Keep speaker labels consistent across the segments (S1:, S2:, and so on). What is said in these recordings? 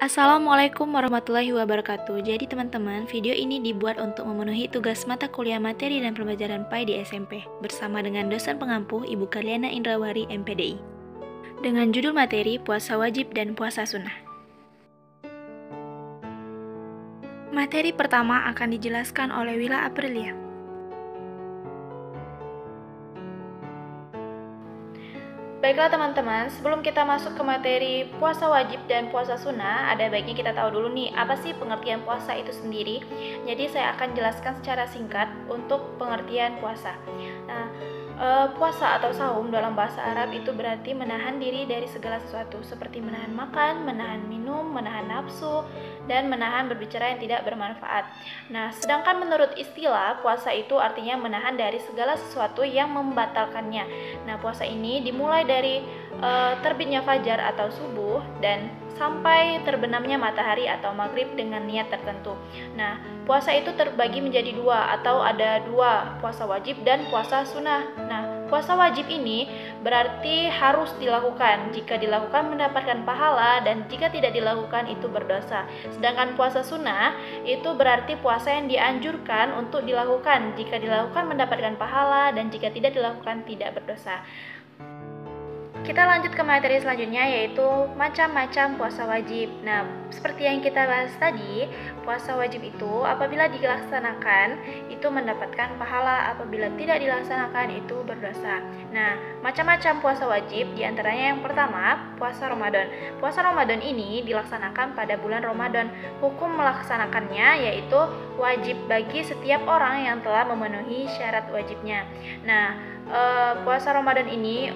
S1: Assalamualaikum warahmatullahi wabarakatuh. Jadi teman-teman, video ini dibuat untuk memenuhi tugas mata kuliah materi dan pembelajaran PAI di SMP bersama dengan dosen pengampu Ibu Karliana Indrawari MPDI dengan judul materi puasa wajib dan puasa sunnah. Materi pertama akan dijelaskan oleh Wila Aprilia. Baiklah teman-teman, sebelum kita masuk ke materi puasa wajib dan puasa sunnah, ada baiknya kita tahu dulu nih, apa sih pengertian puasa itu sendiri. Jadi saya akan jelaskan secara singkat untuk pengertian puasa. Nah, puasa atau saum dalam bahasa Arab itu berarti menahan diri dari segala sesuatu, seperti menahan makan, menahan minum, menahan nafsu, dan menahan berbicara yang tidak bermanfaat. Nah, sedangkan menurut istilah, puasa itu artinya menahan dari segala sesuatu yang membatalkannya. Nah, puasa ini dimulai dari terbitnya fajar atau subuh dan sampai terbenamnya matahari atau maghrib dengan niat tertentu. Nah, puasa itu terbagi menjadi dua atau ada dua, puasa wajib dan puasa sunnah. Nah, puasa wajib ini berarti harus dilakukan. Jika dilakukan mendapatkan pahala dan jika tidak dilakukan itu berdosa. Sedangkan puasa sunnah itu berarti puasa yang dianjurkan untuk dilakukan. Jika dilakukan mendapatkan pahala dan jika tidak dilakukan tidak berdosa. Kita lanjut ke materi selanjutnya, yaitu macam-macam puasa wajib. Nah, seperti yang kita bahas tadi, puasa wajib itu apabila dilaksanakan itu mendapatkan pahala, apabila tidak dilaksanakan itu berdosa. Nah, macam-macam puasa wajib diantaranya yang pertama, puasa Ramadan. Puasa Ramadan ini dilaksanakan pada bulan Ramadan. Hukum melaksanakannya yaitu wajib bagi setiap orang yang telah memenuhi syarat wajibnya. Nah, puasa Ramadan ini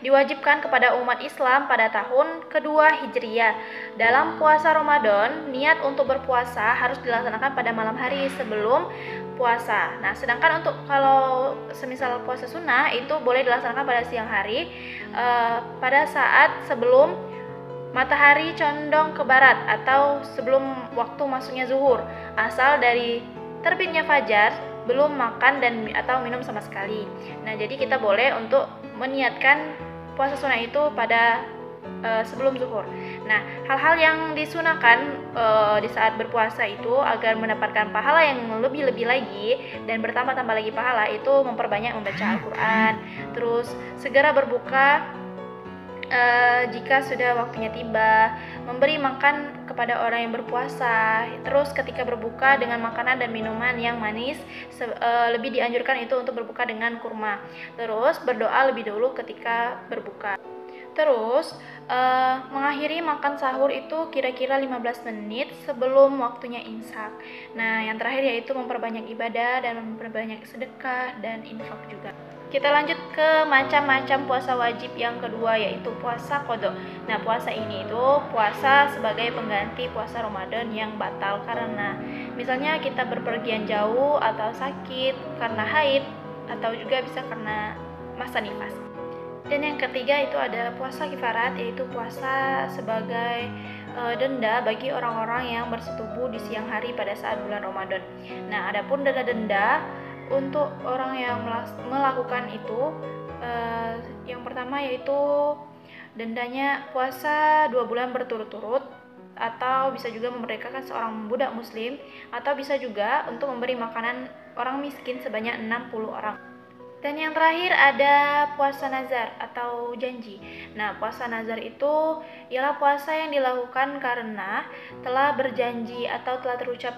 S1: diwajibkan kepada umat Islam pada tahun kedua Hijriyah. Dalam puasa Ramadan, niat untuk berpuasa harus dilaksanakan pada malam hari sebelum puasa. Nah, sedangkan untuk kalau semisal puasa sunnah itu boleh dilaksanakan pada siang hari, pada saat sebelum matahari condong ke barat atau sebelum waktu masuknya zuhur, asal dari terbitnya fajar belum makan dan atau minum sama sekali. Nah, jadi kita boleh untuk meniatkan puasa sunnah itu pada sebelum zuhur. Nah, hal-hal yang disunahkan di saat berpuasa itu agar mendapatkan pahala yang lebih-lebih lagi dan bertambah-tambah lagi pahala itu memperbanyak membaca Al-Quran, terus segera berbuka jika sudah waktunya tiba, memberi makan kepada orang yang berpuasa, terus ketika berbuka dengan makanan dan minuman yang manis, lebih dianjurkan itu untuk berbuka dengan kurma, terus berdoa lebih dulu ketika berbuka. Terus mengakhiri makan sahur itu kira-kira 15 menit sebelum waktunya imsak. Nah, yang terakhir yaitu memperbanyak ibadah dan memperbanyak sedekah dan infak juga. Kita lanjut ke macam-macam puasa wajib yang kedua, yaitu puasa qadha. Nah, puasa ini itu puasa sebagai pengganti puasa Ramadan yang batal karena misalnya kita berpergian jauh atau sakit karena haid atau juga bisa karena masa nifas. Dan yang ketiga itu ada puasa kifarat, yaitu puasa sebagai denda bagi orang-orang yang bersetubuh di siang hari pada saat bulan Ramadan. Nah, adapun denda untuk orang yang melakukan itu, yang pertama yaitu dendanya puasa 2 bulan berturut-turut, atau bisa juga memerdekakan seorang budak muslim, atau bisa juga untuk memberi makanan orang miskin sebanyak 60 orang. Dan yang terakhir ada puasa nazar atau janji. Nah, puasa nazar itu ialah puasa yang dilakukan karena telah berjanji atau telah terucap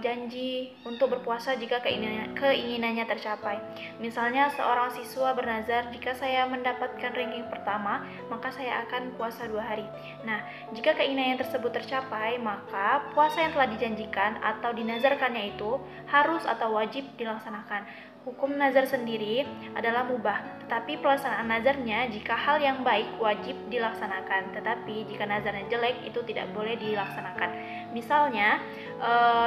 S1: janji untuk berpuasa jika keinginannya tercapai. Misalnya seorang siswa bernazar, jika saya mendapatkan ranking pertama, maka saya akan puasa 2 hari. Nah, jika keinginannya tersebut tercapai, maka puasa yang telah dijanjikan atau dinazarkannya itu harus atau wajib dilaksanakan. Hukum nazar sendiri adalah mubah, tetapi pelaksanaan nazarnya jika hal yang baik wajib dilaksanakan, tetapi jika nazarnya jelek itu tidak boleh dilaksanakan. Misalnya,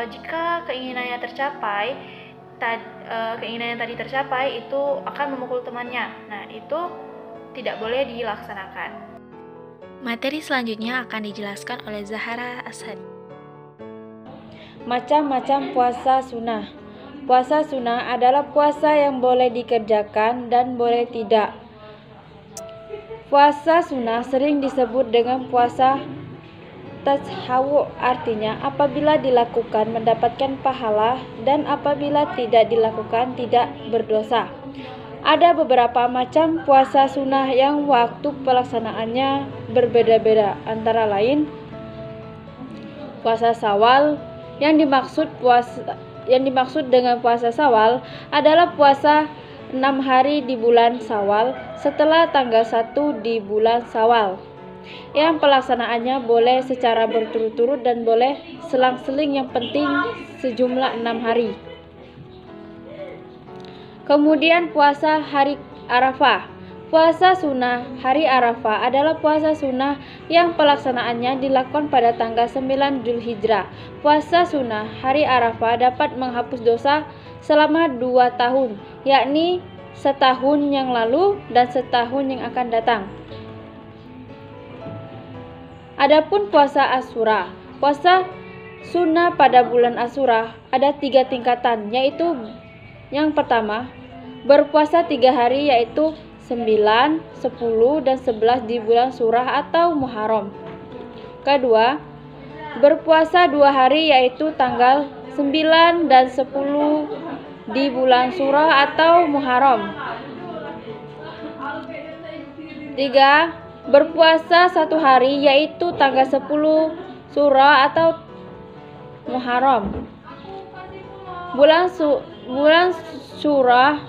S1: jika keinginannya tadi tercapai itu akan memukul temannya. Nah, itu tidak boleh dilaksanakan. Materi selanjutnya akan dijelaskan oleh Zahara Ashari.
S2: Macam-macam puasa sunnah. Puasa sunnah adalah puasa yang boleh dikerjakan dan boleh tidak. Puasa sunnah sering disebut dengan puasa tatawwu, artinya apabila dilakukan mendapatkan pahala dan apabila tidak dilakukan tidak berdosa. Ada beberapa macam puasa sunnah yang waktu pelaksanaannya berbeda-beda, antara lain puasa Syawal. Yang dimaksud dengan puasa Syawal adalah puasa 6 hari di bulan Syawal setelah tanggal 1 di bulan Syawal, yang pelaksanaannya boleh secara berturut-turut dan boleh selang-seling, yang penting sejumlah 6 hari. Kemudian puasa hari Arafah. Puasa sunnah hari Arafah adalah puasa sunnah yang pelaksanaannya dilakukan pada tanggal 9 Dzulhijjah. Puasa sunnah hari Arafah dapat menghapus dosa selama 2 tahun, yakni setahun yang lalu dan setahun yang akan datang. Adapun puasa Asyura. Puasa sunnah pada bulan Asyura ada 3 tingkatan, yaitu yang pertama, berpuasa 3 hari yaitu 9, 10, dan 11 di bulan Surah atau Muharram. Kedua, berpuasa 2 hari yaitu tanggal 9 dan 10 di bulan Surah atau Muharram. 3, berpuasa 1 hari yaitu tanggal 10 Surah atau Muharram. Bulan Surah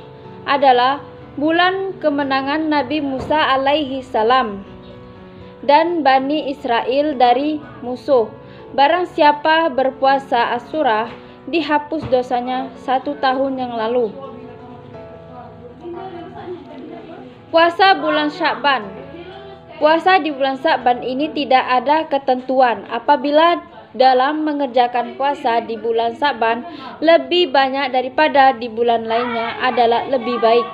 S2: adalah bulan kemenangan Nabi Musa alaihi salam dan Bani Israel dari musuh. Barang siapa berpuasa Asyura, dihapus dosanya 1 tahun yang lalu. Puasa bulan Sya'ban. Puasa di bulan Sya'ban ini tidak ada ketentuan. Apabila dalam mengerjakan puasa di bulan Sya'ban lebih banyak daripada di bulan lainnya adalah lebih baik.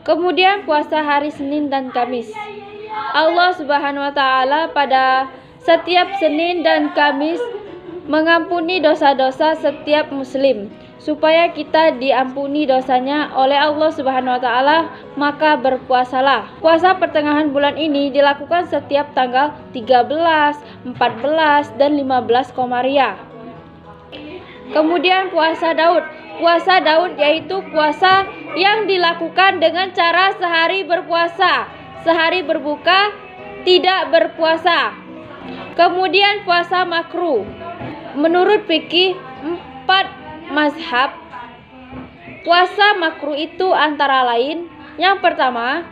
S2: Kemudian puasa hari Senin dan Kamis. Allah Subhanahu wa taala pada setiap Senin dan Kamis mengampuni dosa-dosa setiap muslim. Supaya kita diampuni dosanya oleh Allah Subhanahu wa taala, maka berpuasalah. Puasa pertengahan bulan ini dilakukan setiap tanggal 13, 14, dan 15 Komariah. Kemudian puasa Daud. Puasa Daud yaitu puasa yang dilakukan dengan cara sehari berpuasa, sehari berbuka, tidak berpuasa. Kemudian puasa makruh. Menurut fikih 4 mazhab, puasa makruh itu antara lain: yang pertama,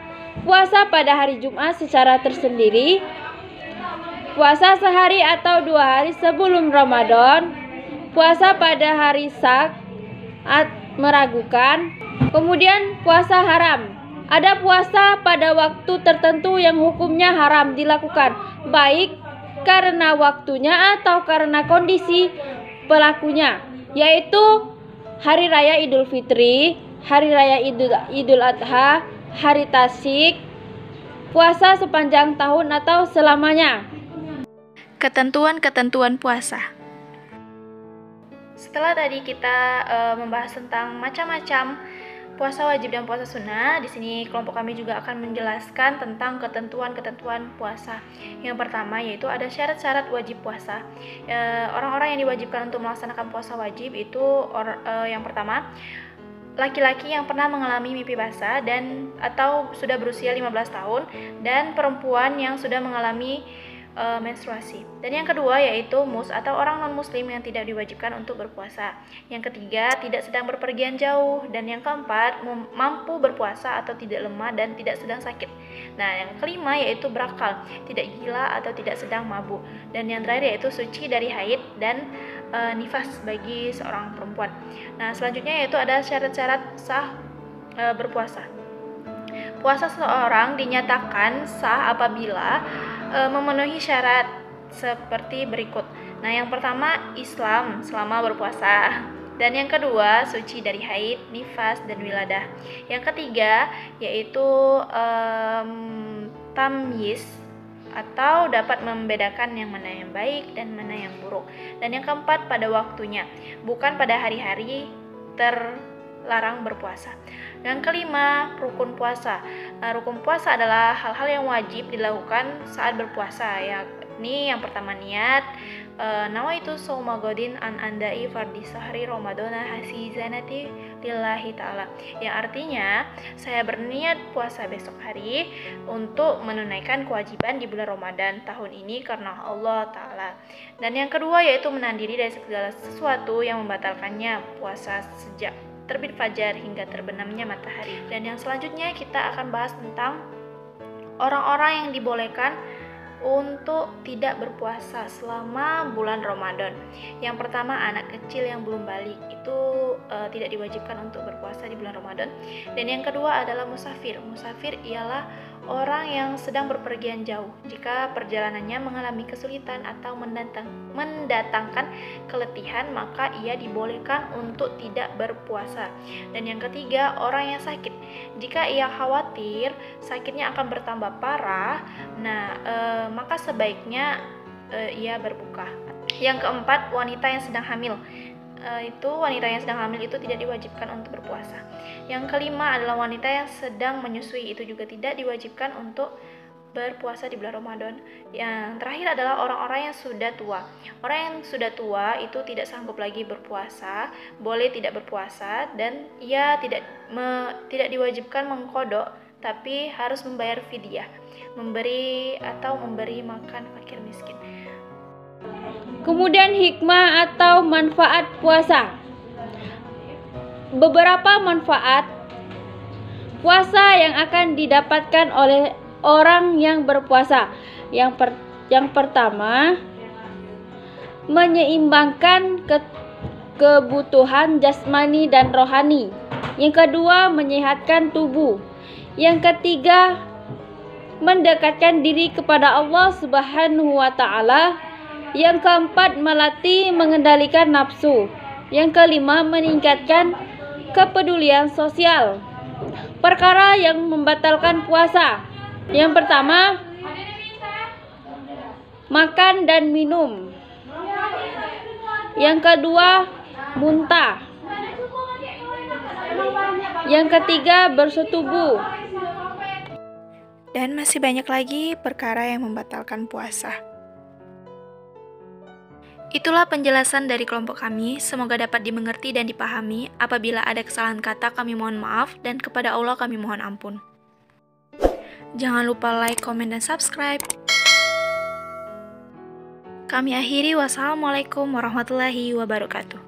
S2: puasa pada hari Jumat secara tersendiri, puasa sehari atau 2 hari sebelum Ramadan, puasa pada hari Syak meragukan. Kemudian puasa haram. Ada puasa pada waktu tertentu yang hukumnya haram dilakukan, baik karena waktunya atau karena kondisi pelakunya, yaitu hari raya Idul Fitri, hari raya Idul Adha, hari Tasyrik, puasa sepanjang tahun atau selamanya.
S1: Ketentuan-ketentuan puasa. Setelah tadi kita membahas tentang macam-macam puasa wajib dan puasa sunnah, di sini kelompok kami juga akan menjelaskan tentang ketentuan-ketentuan puasa. Yang pertama yaitu ada syarat-syarat wajib puasa. Orang-orang yang diwajibkan untuk melaksanakan puasa wajib itu yang pertama, laki-laki yang pernah mengalami mimpi basah dan atau sudah berusia 15 tahun, dan perempuan yang sudah mengalami menstruasi. Dan yang kedua yaitu mus atau orang non-muslim yang tidak diwajibkan untuk berpuasa. Yang ketiga, tidak sedang berpergian jauh. Dan yang keempat, mampu berpuasa atau tidak lemah dan tidak sedang sakit. Nah, yang kelima yaitu berakal, tidak gila atau tidak sedang mabuk. Dan yang terakhir yaitu suci dari haid dan nifas bagi seorang perempuan. Nah, selanjutnya yaitu ada syarat-syarat sah berpuasa. Puasa seseorang dinyatakan sah apabila memenuhi syarat seperti berikut. Nah, yang pertama, Islam selama berpuasa. Dan yang kedua, suci dari haid, nifas, dan wiladah. Yang ketiga yaitu tamyiz atau dapat membedakan yang mana yang baik dan mana yang buruk. Dan yang keempat, pada waktunya, bukan pada hari-hari dilarang berpuasa. Yang kelima, rukun puasa. Rukun puasa adalah hal-hal yang wajib dilakukan saat berpuasa, yakni yang pertama niat, nawaitu shauma godin an andai fardhi sahri ramadana hasizanati lillahi ta'ala, yang artinya saya berniat puasa besok hari untuk menunaikan kewajiban di bulan Ramadan tahun ini karena Allah Ta'ala. Dan yang kedua yaitu menahan diri dari segala sesuatu yang membatalkannya puasa sejak terbit fajar hingga terbenamnya matahari. Dan yang selanjutnya kita akan bahas tentang orang-orang yang dibolehkan untuk tidak berpuasa selama bulan Ramadan. Yang pertama, anak kecil yang belum balik itu tidak diwajibkan untuk berpuasa di bulan Ramadan. Dan yang kedua adalah musafir. Musafir ialah orang yang sedang berpergian jauh. Jika perjalanannya mengalami kesulitan atau mendatangkan keletihan, maka ia dibolehkan untuk tidak berpuasa. Dan yang ketiga, orang yang sakit. Jika ia khawatir sakitnya akan bertambah parah, maka sebaiknya ia berbuka. Yang keempat, wanita yang sedang hamil. Wanita yang sedang hamil itu tidak diwajibkan untuk berpuasa. Yang kelima adalah wanita yang sedang menyusui, itu juga tidak diwajibkan untuk berpuasa di bulan Ramadan. Yang terakhir adalah orang-orang yang sudah tua. Orang yang sudah tua itu tidak sanggup lagi berpuasa, boleh tidak berpuasa, dan ia tidak diwajibkan mengqadha, tapi harus membayar fidyah, memberi makan fakir miskin.
S2: Kemudian hikmah atau manfaat puasa. Beberapa manfaat puasa yang akan didapatkan oleh orang yang berpuasa. Yang pertama, menyeimbangkan kebutuhan jasmani dan rohani. Yang kedua, menyehatkan tubuh. Yang ketiga, mendekatkan diri kepada Allah Subhanahu wa Ta'ala. Yang keempat, melatih mengendalikan nafsu. Yang kelima, meningkatkan kepedulian sosial. Perkara yang membatalkan puasa. Yang pertama, makan dan minum. Yang kedua, muntah. Yang ketiga, bersetubuh.
S1: Dan masih banyak lagi perkara yang membatalkan puasa. Itulah penjelasan dari kelompok kami, semoga dapat dimengerti dan dipahami. Apabila ada kesalahan kata, kami mohon maaf, dan kepada Allah kami mohon ampun. Jangan lupa like, komen, dan subscribe. Kami akhiri, wassalamualaikum warahmatullahi wabarakatuh.